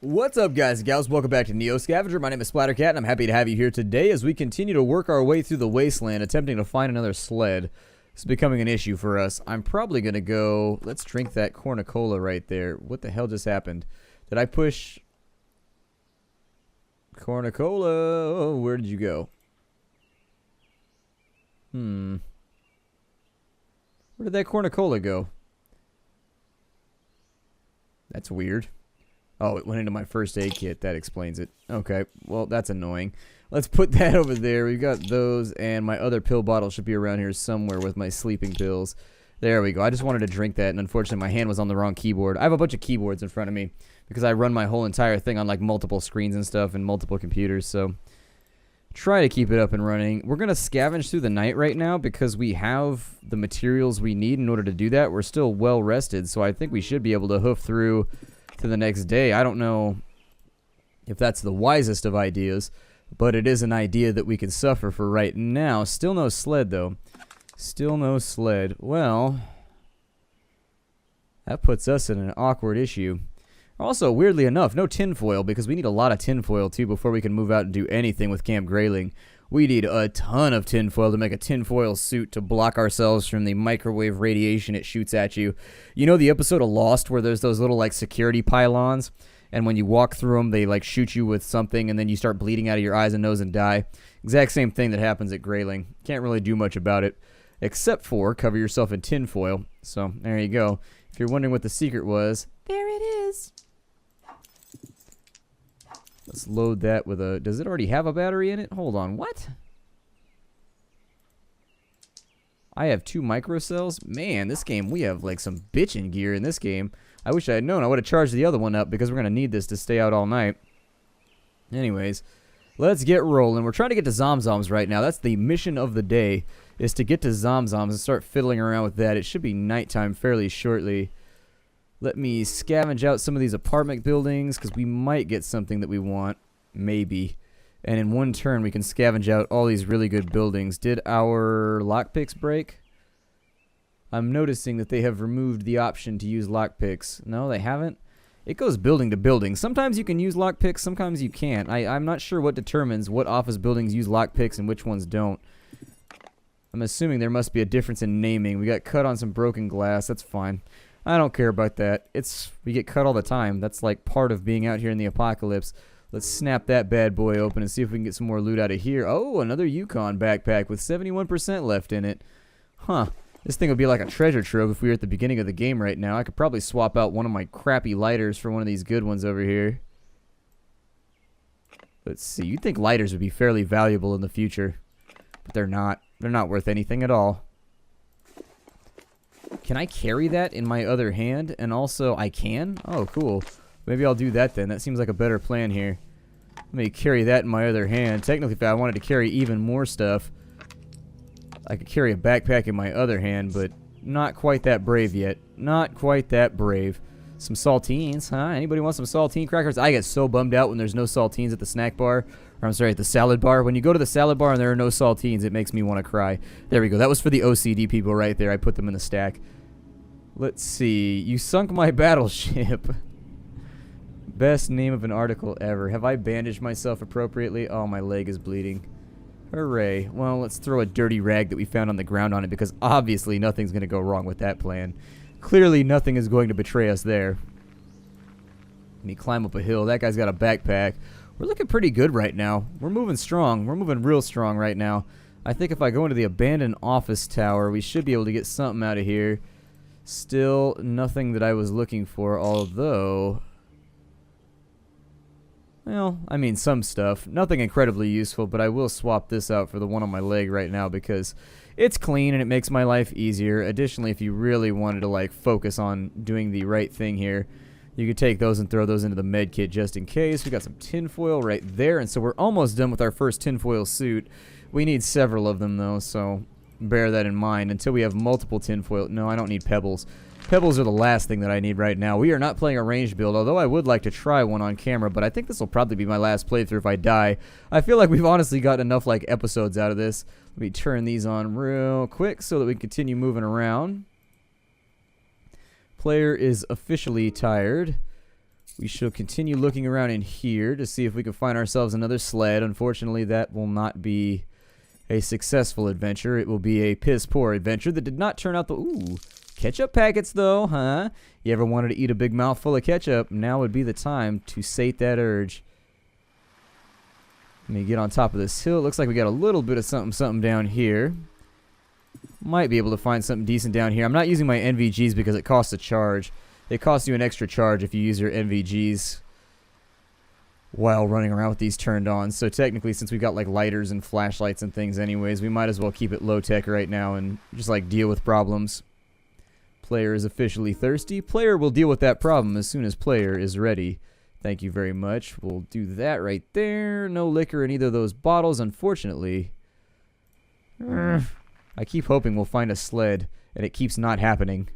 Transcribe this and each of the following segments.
What's up, guys and gals? Welcome back to Neo Scavenger. My name is Splattercat, and I'm happy to have you here today as we continue to work our way through the wasteland, attempting to find another sled. It's becoming an issue for us. I'm probably going to go... Let's drink that cornucola right there. What the hell just happened? Did I push... Cornucola? Where did you go? Where did that cornucola go? That's weird. Oh, it went into my first aid kit. That explains it. Okay, well, that's annoying. Let's put that over there. We've got those, and my other pill bottle should be around here somewhere with my sleeping pills. There we go. I just wanted to drink that, and unfortunately, my hand was on the wrong keyboard. I have a bunch of keyboards in front of me because I run my whole entire thing on, like, multiple screens and stuff and multiple computers, so try to keep it up and running. We're going to scavenge through the night right now because we have the materials we need in order to do that. We're still well rested, so I think we should be able to hoof through to the next day. I don't know if that's the wisest of ideas, but it is an idea that we can suffer for right now. Still no sled, though. Still no sled. Well, that puts us in an awkward issue. Also, weirdly enough, no tinfoil, because we need a lot of tinfoil, too, before we can move out and do anything with Camp Grayling. We need a ton of tinfoil to make a tinfoil suit to block ourselves from the microwave radiation it shoots at you. You know the episode of Lost where there's those little, like, security pylons, and when you walk through them, they, like, shoot you with something, and then you start bleeding out of your eyes and nose and die? Exact same thing that happens at Grayling. Can't really do much about it, except for cover yourself in tinfoil. So, there you go. If you're wondering what the secret was, there it is. Let's load that with a... Does it already have a battery in it? Hold on. What? I have 2 microcells? Man, this game, we have like some bitchin' gear in this game. I wish I had known. I would have charged the other one up because we're going to need this to stay out all night. Anyways, let's get rolling. We're trying to get to Zomzoms right now. That's the mission of the day, is to get to Zomzoms and start fiddling around with that. It should be nighttime fairly shortly. Let me scavenge out some of these apartment buildings, because we might get something that we want. Maybe. And in one turn, we can scavenge out all these really good buildings. Did our lockpicks break? I'm noticing that they have removed the option to use lockpicks. No, they haven't? It goes building to building. Sometimes you can use lockpicks, sometimes you can't. I'm not sure what determines what office buildings use lockpicks and which ones don't. I'm assuming there must be a difference in naming. We got cut on some broken glass. That's fine. I don't care about that. We get cut all the time. That's like part of being out here in the apocalypse. Let's snap that bad boy open and see if we can get some more loot out of here. Oh, another Yukon backpack with 71% left in it. Huh. This thing would be like a treasure trove if we were at the beginning of the game right now. I could probably swap out one of my crappy lighters for one of these good ones over here. Let's see. You'd think lighters would be fairly valuable in the future, but they're not. They're not worth anything at all. Can I carry that in my other hand? And also, I can? Oh, cool. Maybe I'll do that then. That seems like a better plan here. Let me carry that in my other hand. Technically, if I wanted to carry even more stuff, I could carry a backpack in my other hand, but not quite that brave yet. Not quite that brave. Some saltines, huh? Anybody want some saltine crackers? I get so bummed out when there's no saltines at the snack bar. Or I'm sorry, at the salad bar. When you go to the salad bar and there are no saltines, it makes me want to cry. There we go. That was for the OCD people right there. I put them in the stack. Let's see. You sunk my battleship. Best name of an article ever. Have I bandaged myself appropriately? Oh, my leg is bleeding. Hooray. Well, let's throw a dirty rag that we found on the ground on it, because obviously nothing's going to go wrong with that plan. Clearly nothing is going to betray us there. Let me climb up a hill. That guy's got a backpack. We're looking pretty good right now. We're moving strong. We're moving real strong right now. I think if I go into the abandoned office tower, we should be able to get something out of here. Still nothing that I was looking for, although... Well, I mean some stuff. Nothing incredibly useful, but I will swap this out for the one on my leg right now because it's clean and it makes my life easier. Additionally, if you really wanted to like focus on doing the right thing here, you could take those and throw those into the med kit just in case. We got some tinfoil right there, and so we're almost done with our first tinfoil suit. We need several of them though, so bear that in mind until we have multiple tinfoil. No, I don't need pebbles. Pebbles are the last thing that I need right now. We are not playing a ranged build, although I would like to try one on camera, but I think this will probably be my last playthrough if I die. I feel like we've honestly got enough like episodes out of this. Let me turn these on real quick so that we can continue moving around. Player is officially tired. We shall continue looking around in here to see if we can find ourselves another sled. Unfortunately, that will not be a successful adventure. It will be a piss-poor adventure that did not turn out the... Ooh, ketchup packets, though, huh? You ever wanted to eat a big mouthful of ketchup? Now would be the time to sate that urge. Let me get on top of this hill. It looks like we got a little bit of something down here. Might be able to find something decent down here. I'm not using my NVGs because it costs a charge. It costs you an extra charge if you use your NVGs while running around with these turned on. So technically, since we've got like lighters and flashlights and things anyways, we might as well keep it low tech right now and just like deal with problems. Player is officially thirsty. Player will deal with that problem as soon as player is ready. Thank you very much. We'll do that right there. No liquor in either of those bottles, unfortunately. I keep hoping we'll find a sled, and it keeps not happening.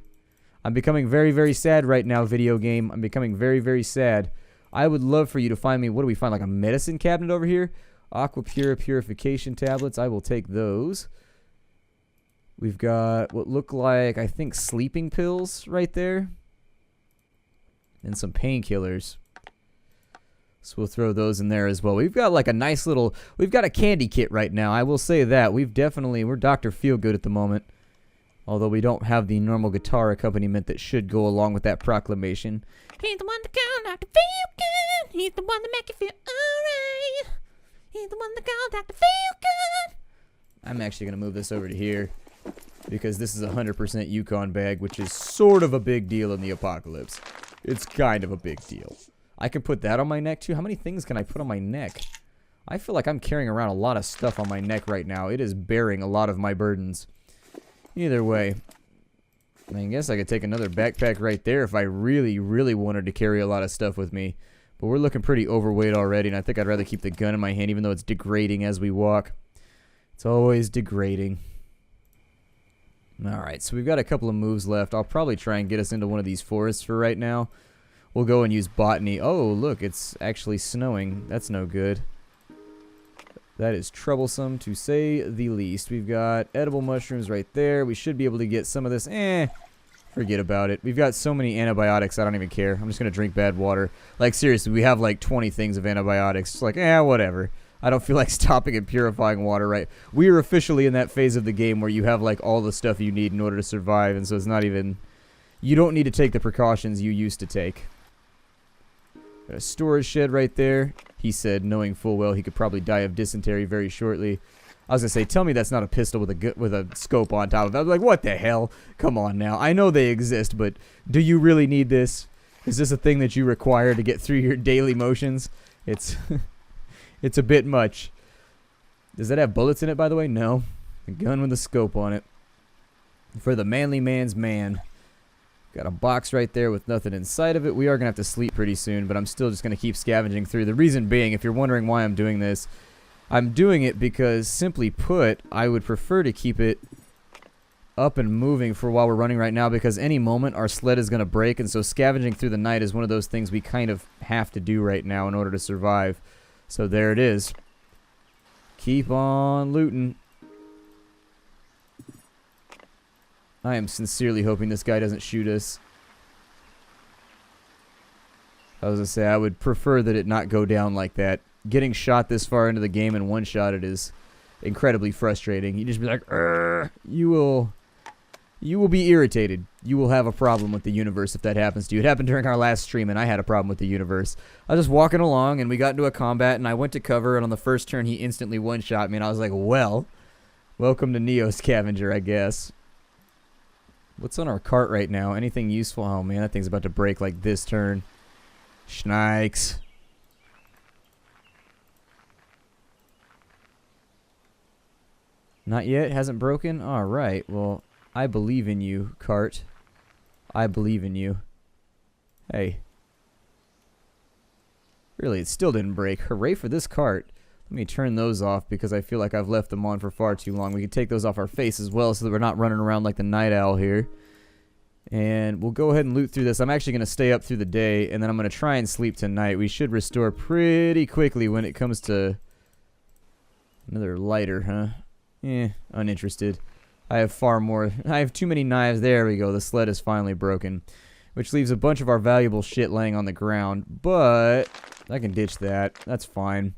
I'm becoming very, very sad right now, video game. I'm becoming very, very sad. I would love for you to find me, what do we find, like a medicine cabinet over here? Aqua Pura purification tablets. I will take those. We've got what look like, I think, sleeping pills right there. And some painkillers. So we'll throw those in there as well. We've got like a nice little, we've got a candy kit right now. I will say that. We're Dr. Feelgood at the moment. Although we don't have the normal guitar accompaniment that should go along with that proclamation. He's the one that call Dr. Feelgood. He's the one that make you feel alright. He's the one that call Dr. Feelgood. I'm actually going to move this over to here because this is a 100% Yukon bag, which is sort of a big deal in the apocalypse. It's kind of a big deal. I can put that on my neck too. How many things can I put on my neck? I feel like I'm carrying around a lot of stuff on my neck right now. It is bearing a lot of my burdens. Either way, I guess I could take another backpack right there if I really, really wanted to carry a lot of stuff with me. But we're looking pretty overweight already, and I think I'd rather keep the gun in my hand, even though it's degrading as we walk. It's always degrading. Alright, so we've got a couple of moves left. I'll probably try and get us into one of these forests for right now. We'll go and use botany. Oh, look, it's actually snowing. That's no good. That is troublesome, to say the least. We've got edible mushrooms right there. We should be able to get some of this. Forget about it. We've got so many antibiotics, I don't even care. I'm just going to drink bad water. Like, seriously, we have like 20 things of antibiotics. It's like, whatever. I don't feel like stopping and purifying water, right? We are officially in that phase of the game where you have like all the stuff you need in order to survive, and so it's not even... You don't need to take the precautions you used to take. Got a storage shed right there. He said, knowing full well he could probably die of dysentery very shortly. I was going to say, tell me that's not a pistol with a scope on top of it. I was like, what the hell? Come on now. I know they exist, but do you really need this? Is this a thing that you require to get through your daily motions? It's it's a bit much. Does that have bullets in it, by the way? No. A gun with a scope on it. For the manly man's man. Got a box right there with nothing inside of it. We are going to have to sleep pretty soon, but I'm still just going to keep scavenging through. The reason being, if you're wondering why I'm doing this, I'm doing it because, simply put, I would prefer to keep it up and moving for while we're running right now, because any moment our sled is going to break, and so scavenging through the night is one of those things we kind of have to do right now in order to survive. So there it is. Keep on looting. I am sincerely hoping this guy doesn't shoot us. I was going to say, I would prefer that it not go down like that. Getting shot this far into the game and one-shot it is incredibly frustrating. You just be like, you will be irritated. You will have a problem with the universe if that happens to you. It happened during our last stream, and I had a problem with the universe. I was just walking along, and we got into a combat, and I went to cover, and on the first turn, he instantly one-shot me, and I was like, well, welcome to Neo Scavenger, I guess. What's on our cart right now? Anything useful? Oh, man, that thing's about to break like this turn. Schnikes. Not yet? Hasn't broken? Alright, well, I believe in you, cart. I believe in you. Hey. Really, it still didn't break. Hooray for this cart. Let me turn those off because I feel like I've left them on for far too long. We can take those off our face as well so that we're not running around like the night owl here. And we'll go ahead and loot through this. I'm actually going to stay up through the day, and then I'm going to try and sleep tonight. We should restore pretty quickly when it comes to... Another lighter, huh? Uninterested. I have far more. I have too many knives. There we go. The sled is finally broken. which leaves a bunch of our valuable shit laying on the ground, but I can ditch that. That's fine.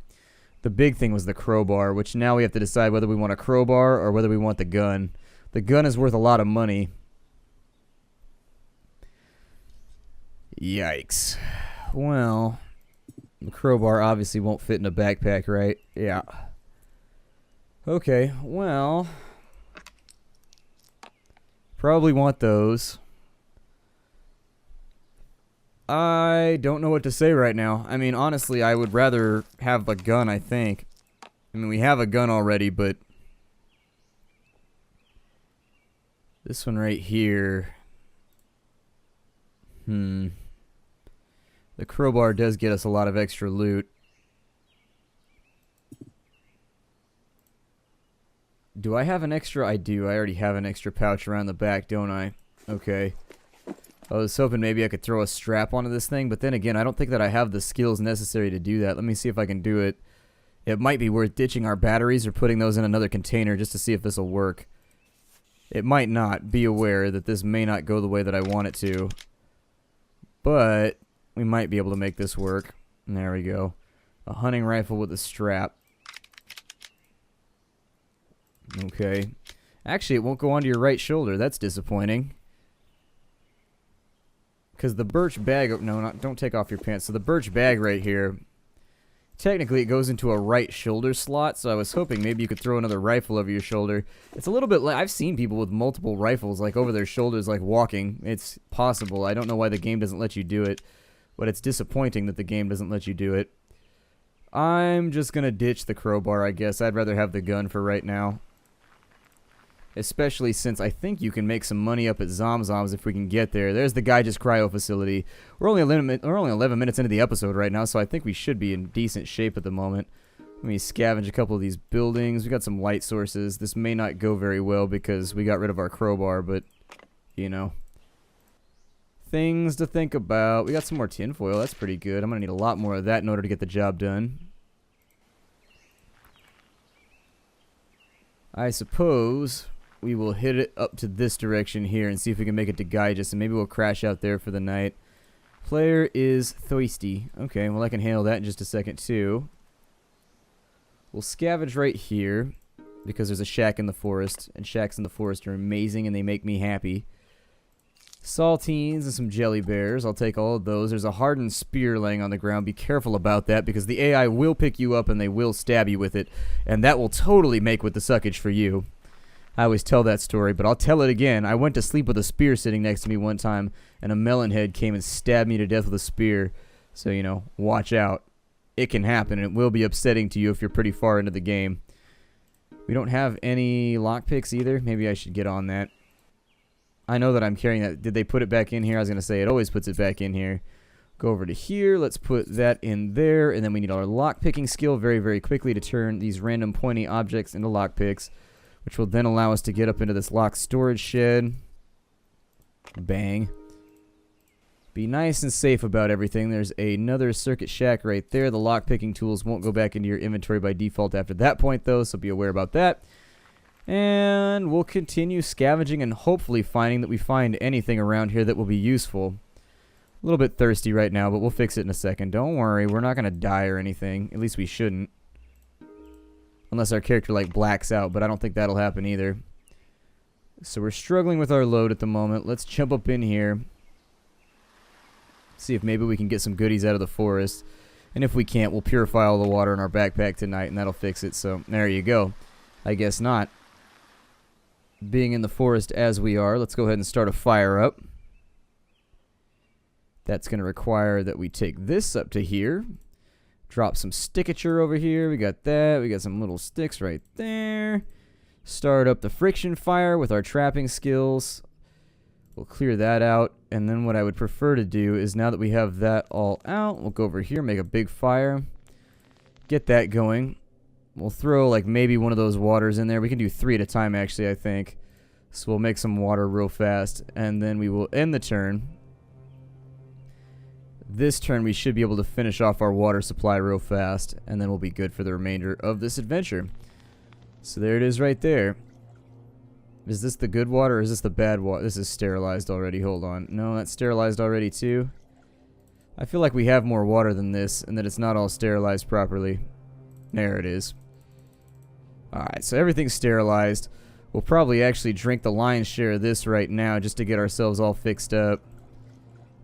The big thing was the crowbar, which now we have to decide whether we want a crowbar or whether we want the gun. The gun is worth a lot of money. Yikes. Well, the crowbar obviously won't fit in a backpack, right? Yeah. Okay, well, probably want those. I don't know what to say right now. I mean, honestly, I would rather have a gun, I think. I mean, we have a gun already, but this one right here. The crowbar does get us a lot of extra loot. Do I have an extra? I do. I already have an extra pouch around the back, don't I? Okay. I was hoping maybe I could throw a strap onto this thing, but then again, I don't think that I have the skills necessary to do that. Let me see if I can do it. It might be worth ditching our batteries or putting those in another container just to see if this will work. It might not. Be aware that this may not go the way that I want it to. But we might be able to make this work. And there we go. A hunting rifle with a strap. Okay. Actually, it won't go onto your right shoulder. That's disappointing. Because the birch bag... No, don't take off your pants. So the birch bag right here, technically it goes into a right shoulder slot, so I was hoping maybe you could throw another rifle over your shoulder. It's a little bit... I've seen people with multiple rifles, like, over their shoulders, like, walking. It's possible. I don't know why the game doesn't let you do it, but it's disappointing that the game doesn't let you do it. I'm just going to ditch the crowbar, I guess. I'd rather have the gun for right now. Especially since I think you can make some money up at Zomzoms if we can get there. There's the Gaijus Cryo Facility. We're only 11 minutes into the episode right now, so I think we should be in decent shape at the moment. Let me scavenge a couple of these buildings. We got some light sources. This may not go very well because we got rid of our crowbar, but, you know. Things to think about. We got some more tinfoil. That's pretty good. I'm going to need a lot more of that in order to get the job done. I suppose we will hit it up to this direction here and see if we can make it to Gaijus, and maybe we'll crash out there for the night. Player is thirsty. Okay, well I can handle that in just a second too. We'll scavenge right here because there's a shack in the forest, and shacks in the forest are amazing and they make me happy. Saltines and some jelly bears. I'll take all of those. There's a hardened spear laying on the ground. Be careful about that because the AI will pick you up and they will stab you with it, and that will totally make with the suckage for you. I always tell that story, but I'll tell it again. I went to sleep with a spear sitting next to me one time, and a melon head came and stabbed me to death with a spear. So, you know, watch out. It can happen, and it will be upsetting to you if you're pretty far into the game. We don't have any lockpicks either. Maybe I should get on that. I know that I'm carrying that. Did they put it back in here? I was going to say it always puts it back in here. Go over to here. Let's put that in there, and then we need our lockpicking skill very, very quickly to turn these random pointy objects into lockpicks, which will then allow us to get up into this locked storage shed. Bang. Be nice and safe about everything. There's another circuit shack right there. The lockpicking tools won't go back into your inventory by default after that point, though, so be aware about that. And we'll continue scavenging and hopefully finding that we find anything around here that will be useful. A little bit thirsty right now, but we'll fix it in a second. Don't worry, we're not going to die or anything. At least we shouldn't. Unless our character, like, blacks out, but I don't think that'll happen either. So we're struggling with our load at the moment. Let's jump up in here. See if maybe we can get some goodies out of the forest. And if we can't, we'll purify all the water in our backpack tonight, and that'll fix it. So there you go. I guess not. Being in the forest as we are, let's go ahead and start a fire up. That's going to require that we take this up to here. Drop some stickature over here. We got that. We got some little sticks right there. Start up the friction fire with our trapping skills. We'll clear that out. And then what I would prefer to do is, now that we have that all out, we'll go over here, make a big fire. Get that going. We'll throw like maybe one of those waters in there. We can do 3 at a time actually, I think. So we'll make some water real fast. And then we will end the turn. This turn we should be able to finish off our water supply real fast, and then we'll be good for the remainder of this adventure. So there it is right there. Is this the good water or is this the bad water? This is sterilized already. Hold on. No, that's sterilized already too. I feel like we have more water than this and that it's not all sterilized properly. There it is. Alright, so everything's sterilized. We'll probably actually drink the lion's share of this right now just to get ourselves all fixed up.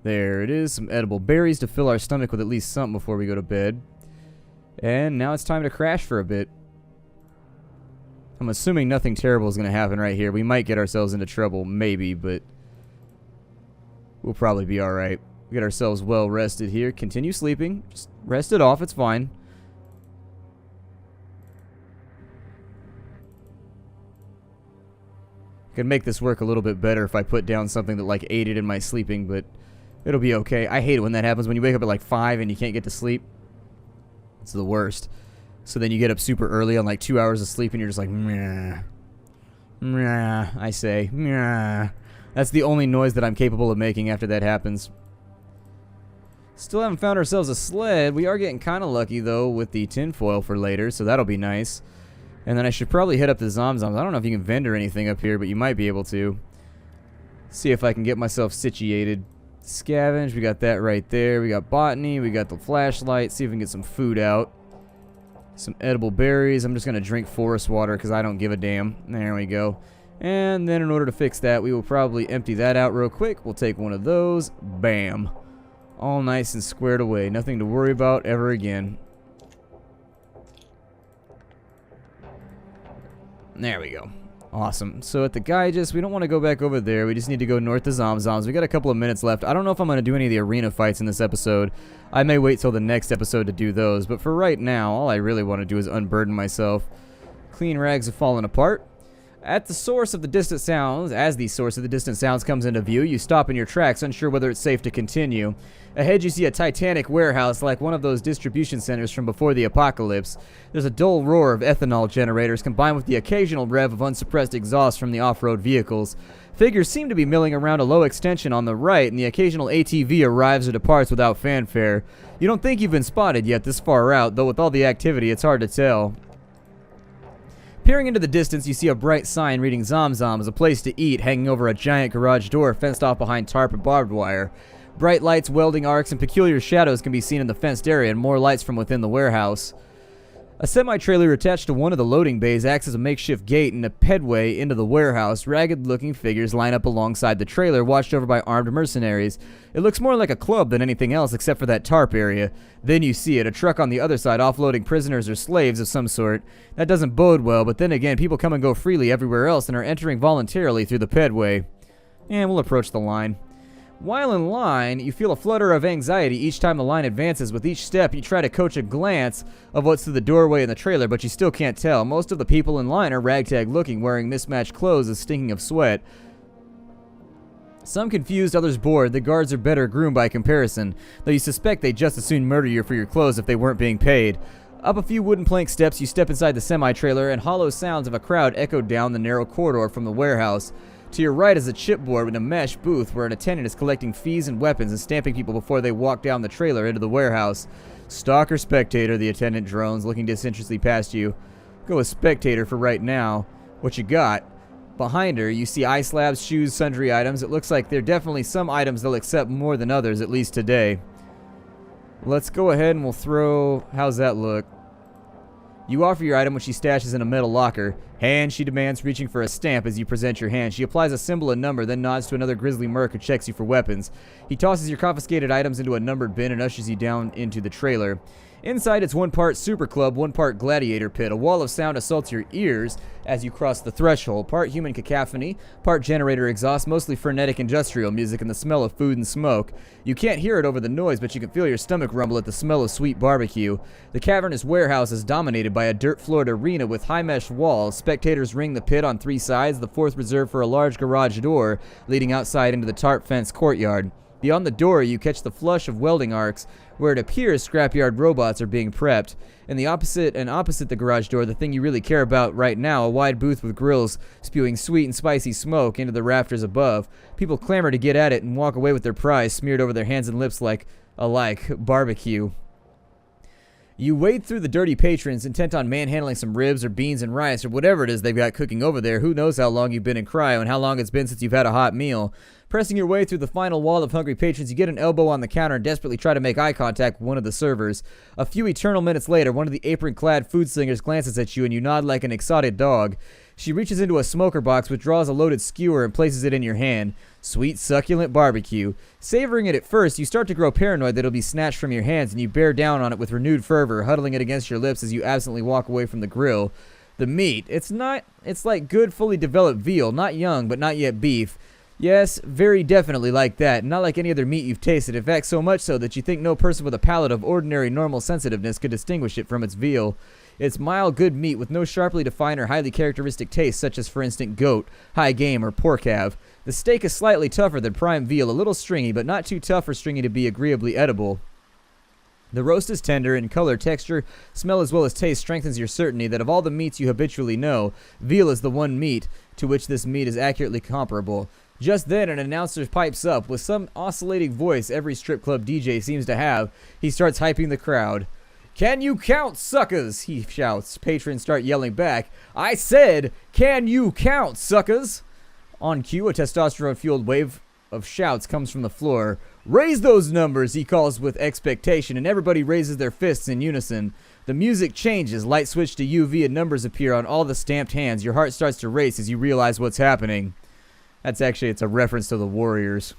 There it is. Some edible berries to fill our stomach with at least something before we go to bed. And now it's time to crash for a bit. I'm assuming nothing terrible is going to happen right here. We might get ourselves into trouble, maybe, but we'll probably be alright. We get ourselves well rested here. Continue sleeping. Just rest it off. It's fine. I could make this work a little bit better if I put down something that like aided in my sleeping, but it'll be okay. I hate it when that happens, when you wake up at like 5 and you can't get to sleep. It's the worst. So then you get up super early on like 2 hours of sleep and you're just like, meh. Meh, I say. Meh. That's the only noise that I'm capable of making after that happens. Still haven't found ourselves a sled. We are getting kind of lucky though with the tinfoil for later, so that'll be nice. And then I should probably hit up the Zomzoms. I don't know if you can vendor anything up here, but you might be able to. See if I can get myself situated. Scavenge, we got that right there. We got botany, we got the flashlight. See if we can get some food out. Some edible berries. I'm just going to drink forest water because I don't give a damn. There we go. And then in order to fix that, we will probably empty that out real quick. We'll take one of those. Bam. All nice and squared away. Nothing to worry about ever again. There we go. Awesome. So at the Gyges, we don't want to go back over there. We just need to go north to Zomzoms. We got a couple of minutes left. I don't know if I'm going to do any of the arena fights in this episode. I may wait till the next episode to do those. But for right now, all I really want to do is unburden myself. Clean rags have fallen apart. At the source of the distant sounds, as the source of the distant sounds comes into view, you stop in your tracks, unsure whether it's safe to continue. Ahead you see a titanic warehouse like one of those distribution centers from before the apocalypse. There's a dull roar of ethanol generators combined with the occasional rev of unsuppressed exhaust from the off-road vehicles. Figures seem to be milling around a low extension on the right, and the occasional ATV arrives or departs without fanfare. You don't think you've been spotted yet this far out, though with all the activity it's hard to tell. Peering into the distance, you see a bright sign reading Zomzoms, a place to eat, hanging over a giant garage door fenced off behind tarp and barbed wire. Bright lights, welding arcs, and peculiar shadows can be seen in the fenced area, and more lights from within the warehouse. A semi-trailer attached to one of the loading bays acts as a makeshift gate and a pedway into the warehouse. Ragged-looking figures line up alongside the trailer, watched over by armed mercenaries. It looks more like a club than anything else except for that tarp area. Then you see it, a truck on the other side offloading prisoners or slaves of some sort. That doesn't bode well, but then again, people come and go freely everywhere else and are entering voluntarily through the pedway. And we'll approach the line. While in line, you feel a flutter of anxiety each time the line advances. With each step, you try to coach a glance of what's through the doorway in the trailer, but you still can't tell. Most of the people in line are ragtag looking, wearing mismatched clothes and stinking of sweat. Some confused, others bored. The guards are better groomed by comparison, though you suspect they'd just as soon murder you for your clothes if they weren't being paid. Up a few wooden plank steps, you step inside the semi-trailer, and hollow sounds of a crowd echo down the narrow corridor from the warehouse. To your right is a chipboard with a mesh booth where an attendant is collecting fees and weapons and stamping people before they walk down the trailer into the warehouse. Stock or spectator, the attendant drones, looking disinterestedly past you. Go with spectator for right now. What you got? Behind her, you see ice slabs, shoes, sundry items. It looks like there are definitely some items they'll accept more than others, at least today. Let's go ahead and we'll throw... How's that look? You offer your item, which she stashes in a metal locker. Hand, she demands, reaching for a stamp as you present your hand. She applies a symbol and number, then nods to another grizzly merc who checks you for weapons. He tosses your confiscated items into a numbered bin and ushers you down into the trailer. Inside, it's one part super club, one part gladiator pit. A wall of sound assaults your ears as you cross the threshold. Part human cacophony, part generator exhaust, mostly frenetic industrial music and the smell of food and smoke. You can't hear it over the noise, but you can feel your stomach rumble at the smell of sweet barbecue. The cavernous warehouse is dominated by a dirt-floored arena with high-mesh walls. Spectators ring the pit on 3 sides, the 4th reserved for a large garage door leading outside into the tarp fence courtyard. Beyond the door, you catch the flush of welding arcs, where it appears scrapyard robots are being prepped. Opposite the garage door, the thing you really care about right now, a wide booth with grills spewing sweet and spicy smoke into the rafters above. People clamor to get at it and walk away with their prize smeared over their hands and lips like barbecue. You wade through the dirty patrons, intent on manhandling some ribs or beans and rice or whatever it is they've got cooking over there. Who knows how long you've been in cryo and how long it's been since you've had a hot meal. Pressing your way through the final wall of hungry patrons, you get an elbow on the counter and desperately try to make eye contact with one of the servers. A few eternal minutes later, one of the apron-clad food slingers glances at you and you nod like an excited dog. She reaches into a smoker box, withdraws a loaded skewer, and places it in your hand. Sweet, succulent barbecue. Savoring it at first, you start to grow paranoid that it'll be snatched from your hands, and you bear down on it with renewed fervor, huddling it against your lips as you absently walk away from the grill. The meat. It's like good, fully developed veal, not young, but not yet beef. Yes, very definitely like that, not like any other meat you've tasted, in fact so much so that you think no person with a palate of ordinary normal sensitiveness could distinguish it from its veal. It's mild, good meat with no sharply defined or highly characteristic taste, such as, for instance, goat, high game, or pork have. The steak is slightly tougher than prime veal, a little stringy, but not too tough or stringy to be agreeably edible. The roast is tender in color, texture, smell as well as taste strengthens your certainty that of all the meats you habitually know, veal is the one meat to which this meat is accurately comparable. Just then, an announcer pipes up. With some oscillating voice every strip club DJ seems to have, he starts hyping the crowd. "Can you count, suckers?" he shouts. Patrons start yelling back. "I said, can you count, suckers?" On cue, a testosterone-fueled wave of shouts comes from the floor. "Raise those numbers," he calls with expectation, and everybody raises their fists in unison. The music changes, light switch to UV, and numbers appear on all the stamped hands. Your heart starts to race as you realize what's happening. It's a reference to the Warriors.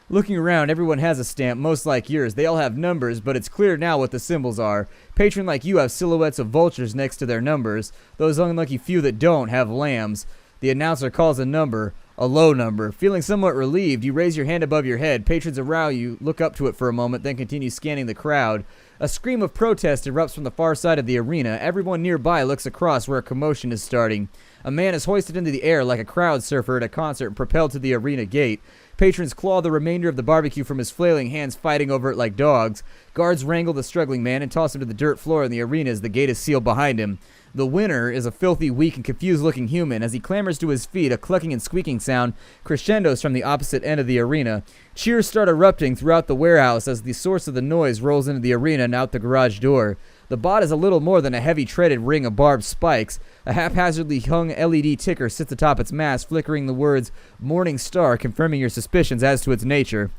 Looking around, everyone has a stamp, most like yours. They all have numbers, but it's clear now what the symbols are. Patron like you have silhouettes of vultures next to their numbers. Those unlucky few that don't have lambs. The announcer calls a number, a low number. Feeling somewhat relieved, you raise your hand above your head. Patrons around you look up to it for a moment, then continue scanning the crowd. A scream of protest erupts from the far side of the arena. Everyone nearby looks across where a commotion is starting. A man is hoisted into the air like a crowd surfer at a concert and propelled to the arena gate. Patrons claw the remainder of the barbecue from his flailing hands, fighting over it like dogs. Guards wrangle the struggling man and toss him to the dirt floor in the arena as the gate is sealed behind him. The winner is a filthy, weak, and confused-looking human. As he clambers to his feet, a clucking and squeaking sound crescendos from the opposite end of the arena. Cheers start erupting throughout the warehouse as the source of the noise rolls into the arena and out the garage door. The bot is a little more than a heavy-treaded ring of barbed spikes. A haphazardly hung LED ticker sits atop its mast, flickering the words "Morning Star," confirming your suspicions as to its nature.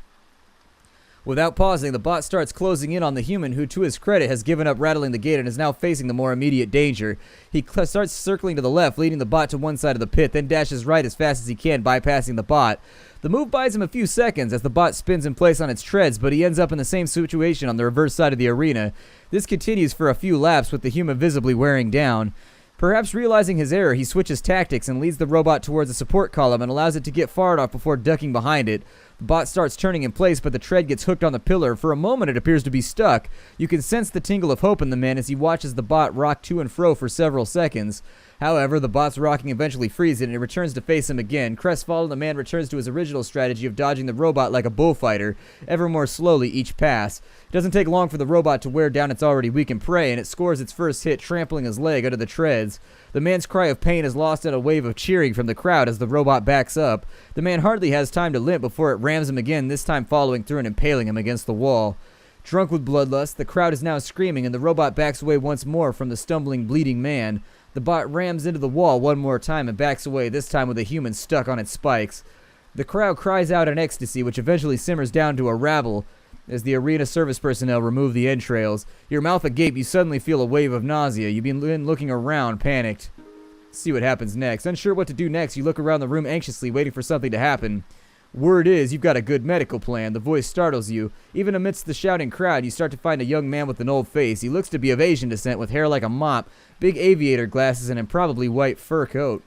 Without pausing, the bot starts closing in on the human who, to his credit, has given up rattling the gate and is now facing the more immediate danger. He starts circling to the left, leading the bot to one side of the pit, then dashes right as fast as he can, bypassing the bot. The move buys him a few seconds as the bot spins in place on its treads, but he ends up in the same situation on the reverse side of the arena. This continues for a few laps with the human visibly wearing down. Perhaps realizing his error, he switches tactics and leads the robot towards a support column and allows it to get far enough before ducking behind it. The bot starts turning in place, but the tread gets hooked on the pillar. For a moment, it appears to be stuck. You can sense the tingle of hope in the man as he watches the bot rock to and fro for several seconds. However, the bot's rocking eventually frees it, and it returns to face him again. Crestfallen, the man returns to his original strategy of dodging the robot like a bullfighter, ever more slowly each pass. It doesn't take long for the robot to wear down its already weakened prey, and it scores its first hit, trampling his leg under the treads. The man's cry of pain is lost in a wave of cheering from the crowd as the robot backs up. The man hardly has time to limp before it rams him again, this time following through and impaling him against the wall. Drunk with bloodlust, the crowd is now screaming, and the robot backs away once more from the stumbling, bleeding man. The bot rams into the wall one more time and backs away, this time with a human stuck on its spikes. The crowd cries out in ecstasy, which eventually simmers down to a rabble as the arena service personnel remove the entrails. Your mouth agape, you suddenly feel a wave of nausea. You've been looking around, panicked. See what happens next. Unsure what to do next, you look around the room anxiously, waiting for something to happen. Word is, you've got a good medical plan. The voice startles you. Even amidst the shouting crowd, you start to find a young man with an old face. He looks to be of Asian descent, with hair like a mop, big aviator glasses, and an improbably white fur coat.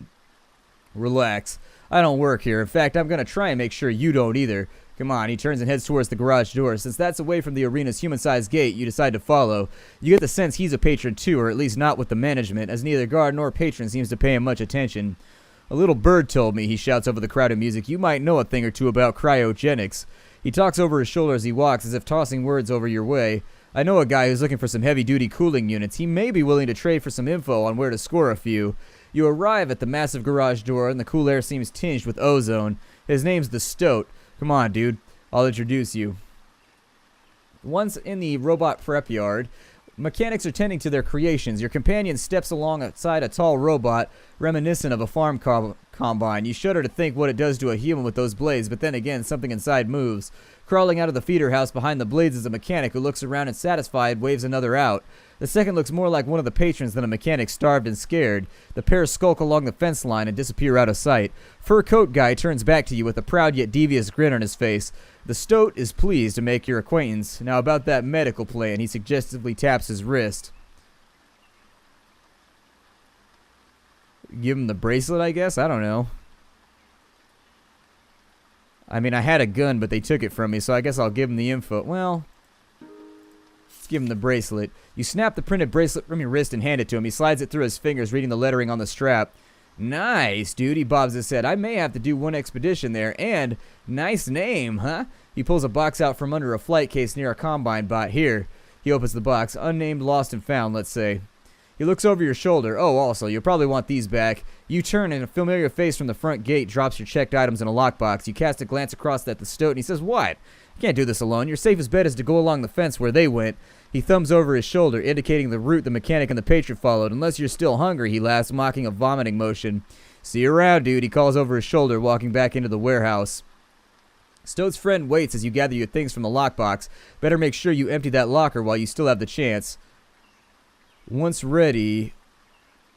Relax. I don't work here. In fact, I'm going to try and make sure you don't either. Come on, he turns and heads towards the garage door. Since that's away from the arena's human-sized gate, you decide to follow. You get the sense he's a patron too, or at least not with the management, as neither guard nor patron seems to pay him much attention. A little bird told me, he shouts over the crowded music, you might know a thing or two about cryogenics. He talks over his shoulder as he walks, as if tossing words over your way. I know a guy who's looking for some heavy-duty cooling units. He may be willing to trade for some info on where to score a few. You arrive at the massive garage door, and the cool air seems tinged with ozone. His name's the Stoat. Come on, dude. I'll introduce you. Once in the robot prep yard, Mechanics are tending to their creations. Your companion steps alongside a tall robot, reminiscent of a farm combine. You shudder to think what it does to a human with those blades, but then again, something inside moves. Crawling out of the feeder house behind the blades is a mechanic who looks around and satisfied waves another out. The second looks more like one of the patrons than a mechanic starved and scared. The pair skulk along the fence line and disappear out of sight. Fur coat guy turns back to you with a proud yet devious grin on his face. The stoat is pleased to make your acquaintance. Now about that medical plan, he suggestively taps his wrist. Give him the bracelet, I guess? I don't know. I mean, I had a gun, but they took it from me, so I guess I'll give him the info. Well, let's give him the bracelet. You snap the printed bracelet from your wrist and hand it to him. He slides it through his fingers, reading the lettering on the strap. Nice, dude, he bobs his head. I may have to do one expedition there, and nice name, huh? He pulls a box out from under a flight case near a combine bot. Here. He opens the box. Unnamed, lost, and found, let's say. He looks over your shoulder. Oh, also, you'll probably want these back. You turn, and a familiar face from the front gate drops your checked items in a lockbox. You cast a glance across at the stoat, and he says, "What? You can't do this alone. Your safest bet is to go along the fence where they went." He thumbs over his shoulder, indicating the route the mechanic and the patron followed. "Unless you're still hungry," he laughs, mocking a vomiting motion. "See you around, dude," he calls over his shoulder, walking back into the warehouse. Stoat's friend waits as you gather your things from the lockbox. Better make sure you empty that locker while you still have the chance. Once ready...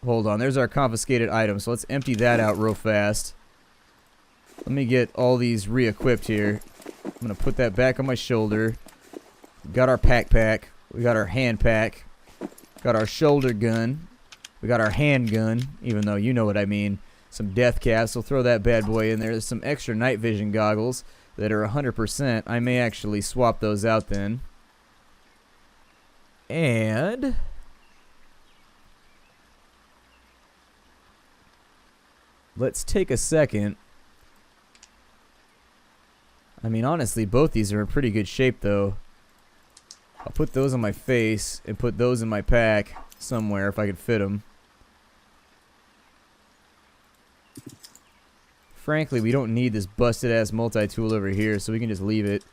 Hold on, there's our confiscated items, so let's empty that out real fast. Let me get all these re-equipped here. I'm going to put that back on my shoulder. We got our pack. We got our hand pack. Got our shoulder gun. We got our handgun, even though you know what I mean. Some death caps, we'll throw that bad boy in there. There's some extra night vision goggles that are 100%. I may actually swap those out then. And... let's take a second. I mean, honestly, both these are in pretty good shape, though. I'll put those on my face and put those in my pack somewhere if I could fit them. Frankly, we don't need this busted-ass multi-tool over here, so we can just leave it.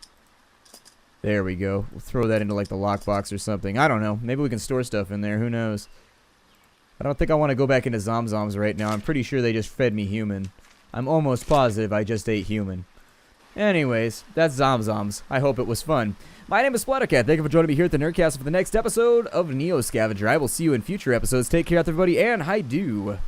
There we go. We'll throw that into, like, the lockbox or something. I don't know. Maybe we can store stuff in there. Who knows? I don't think I want to go back into Zomzoms right now. I'm pretty sure they just fed me human. I'm almost positive I just ate human. Anyways, that's Zomzoms. I hope it was fun. My name is Splattercat. Thank you for joining me here at the Nerdcast for the next episode of Neo Scavenger. I will see you in future episodes. Take care, everybody, and hi-do.